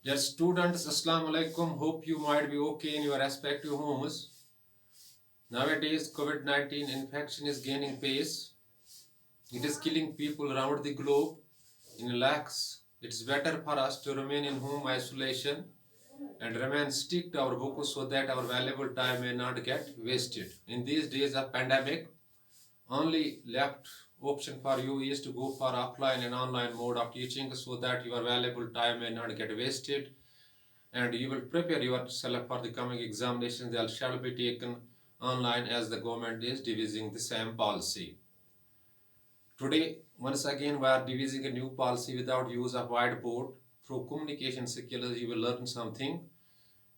Dear students, Assalamu alaikum. Hope you might be okay in your respective homes. Nowadays, COVID 19 infection is gaining pace. It is killing people around the globe in lakhs. It's better for us to remain in home isolation and remain stick to our books so that our valuable time may not get wasted. In these days of pandemic, only left option for you is to go for offline and online mode of teaching so that your valuable time may not get wasted and you will prepare yourself for the coming examinations that shall be taken online as the government is devising the same policy. Today, once again, we are devising a new policy without use of whiteboard. Through communication skills, you will learn something.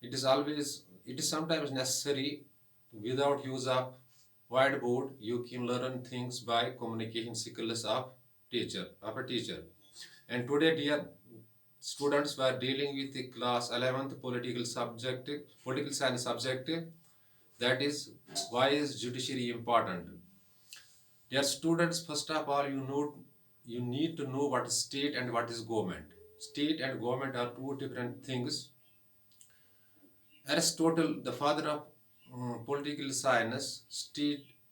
It is sometimes necessary without use of whiteboard. You can learn things by communication skills of a teacher. And today, dear students, were dealing with the class 11th political science subject, that is, why is judiciary important? Dear students, first of all, you need to know what is state and what is government. State and government are two different things. Aristotle, the father of political science,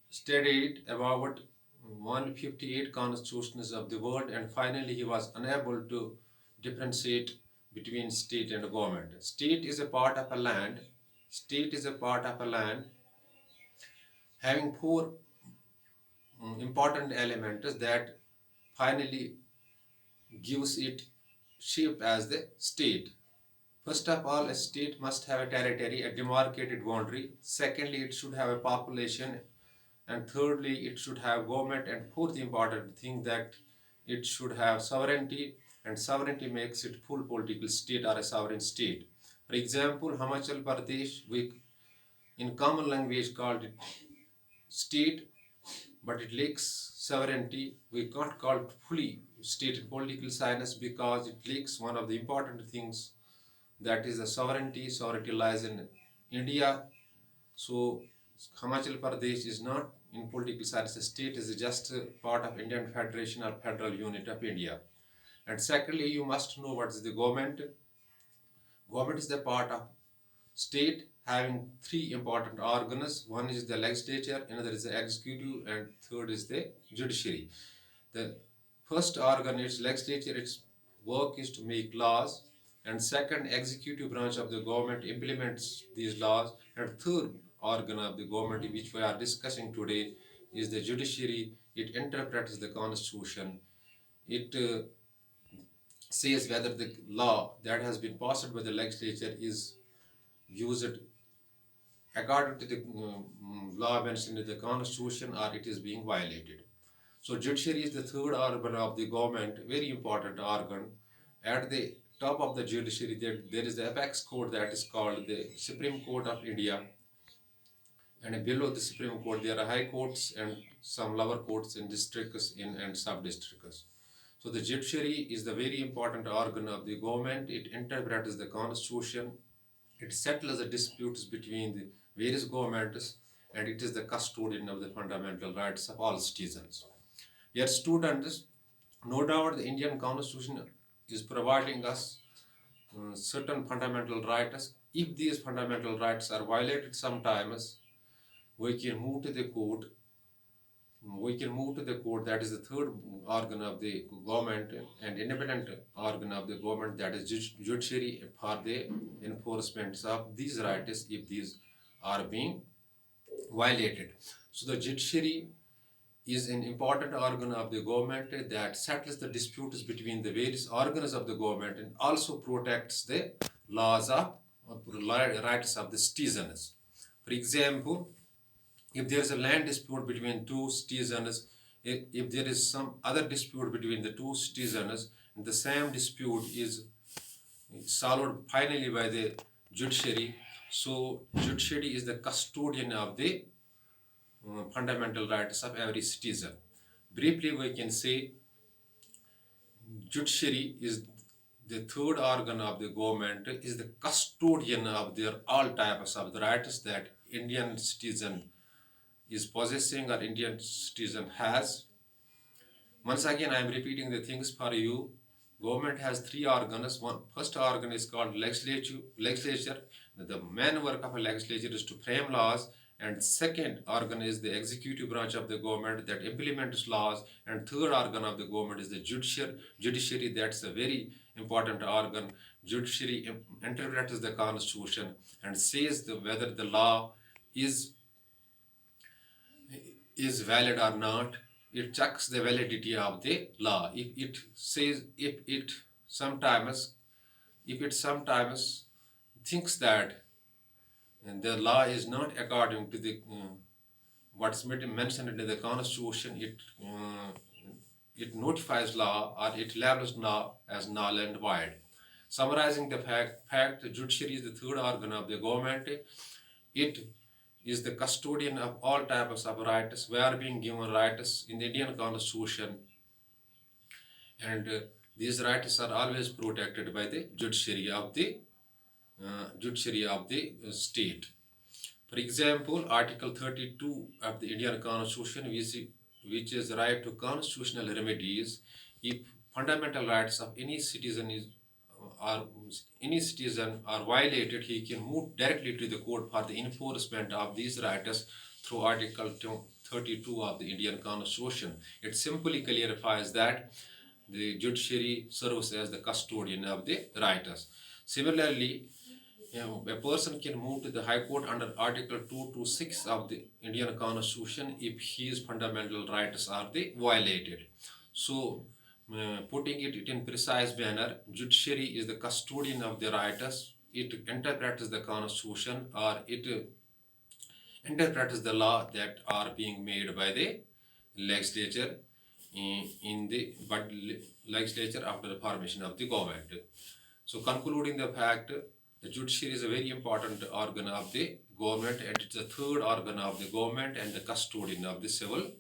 studied about 158 constitutions of the world, and finally he was unable to differentiate between state and government. State is a part of a land. State is a part of a land having four important elements that finally gives it shape as the state. First of all, a state must have a territory, a demarcated boundary. Secondly, it should have a population. And thirdly, it should have government. And fourth important thing that it should have sovereignty. And sovereignty makes it full political state or a sovereign state. For example, Himachal Pradesh, we in common language called it state, but it lacks sovereignty. We can't call it fully state in political science because it lacks one of the important things, that is the sovereignty. Sovereignty lies in India. So Himachal Pradesh is not in political science. The state is just a part of Indian Federation or federal unit of India. And secondly, you must know what is the government. Government is the part of state having three important organs. One is the legislature, another is the executive, and third is the judiciary. The first organ is legislature. Its work is to make laws, and second, executive branch of the government implements these laws, and third organ of the government which we are discussing today is the judiciary. It interprets the constitution. It says whether the law that has been passed by the legislature is used according to the law mentioned in the constitution or it is being violated. So judiciary is the third organ of the government, very important organ. At the top of the judiciary, there is the apex court that is called the Supreme Court of India. And below the Supreme Court, there are high courts and some lower courts in districts and sub-districts. So the judiciary is the very important organ of the government. It interprets the constitution. It settles the disputes between the various governments, and it is the custodian of the fundamental rights of all citizens. Dear students, no doubt the Indian Constitution is providing us certain fundamental rights. If these fundamental rights are violated sometimes, we can move to the court. That is the third organ of the government and independent organ of the government, that is judiciary, for the enforcement of these rights if these are being violated. So the judiciary is an important organ of the government that settles the disputes between the various organs of the government and also protects the laws of rights of the citizens. For example, if there is a land dispute between two citizens, if there is some other dispute between the two citizens, and the same dispute is solved finally by the judiciary, so judiciary is the custodian of the fundamental rights of every citizen. Briefly, we can say judiciary is the third organ of the government, is the custodian of their all types of the rights that Indian citizen is possessing or Indian citizen has. Once again, I am repeating the things for you. Government has three organs. One first organ is called legislature. The main work of a legislature is to frame laws. And second organ is the executive branch of the government that implements laws. And third organ of the government is the judiciary. That's a very important organ. Judiciary interprets the constitution and says whether the law is is valid or not. It checks the validity of the law. If it sometimes thinks that the law is not according to the what's mentioned in the constitution, it notifies law or it labels law as null and void. Summarizing the fact, the judiciary is the third organ of the government. It is the custodian of all types of rights. We are being given rights in the Indian Constitution, and these rights are always protected by the judiciary of the state. For example, Article 32 of the Indian Constitution, which is the right to constitutional remedies if fundamental rights of any citizen are violated. He can move directly to the court for the enforcement of these rights through Article 32 of the Indian Constitution. It simply clarifies that the judiciary serves as the custodian of the rights. Similarly, a person can move to the High Court under Article 226 of the Indian Constitution if his fundamental rights are violated. So, putting it in precise manner, judiciary is the custodian of the rights. It interprets the Constitution or it interprets the law that are being made by the legislature in the legislature after the formation of the government. So, concluding the fact, the judiciary is a very important organ of the government, and it's the third organ of the government and the custodian of the civil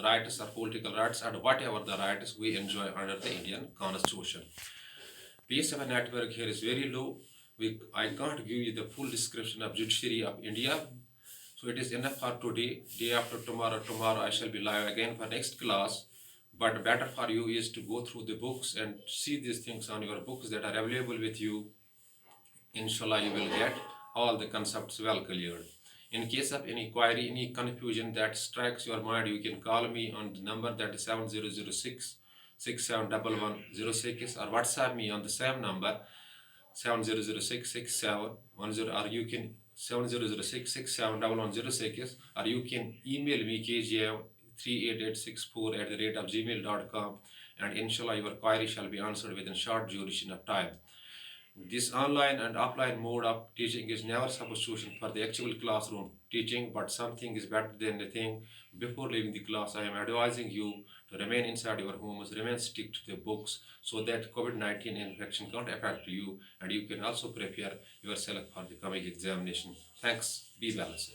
rights or political rights and whatever the rights we enjoy under the Indian Constitution. Pace of a network here is very low. I can't give you the full description of judiciary of India. So it is enough for today. Day after tomorrow I shall be live again for next class. But better for you is to go through the books and see these things on your books that are available with you. Inshallah, you will get all the concepts well cleared. In case of any query, any confusion that strikes your mind, you can call me on the number that is 7006 671106 or WhatsApp me on the same number 7006 6710, or you can 7006 671106, or you can email me kgm38864@gmail.com, and inshallah your query shall be answered within short duration of time. This online and offline mode of teaching is never substitution for the actual classroom teaching, but something is better than nothing. Before leaving the class, I am advising you to remain inside your homes, remain stick to the books so that COVID-19 infection can't affect you, and you can also prepare yourself for the coming examination. Thanks. Be balanced.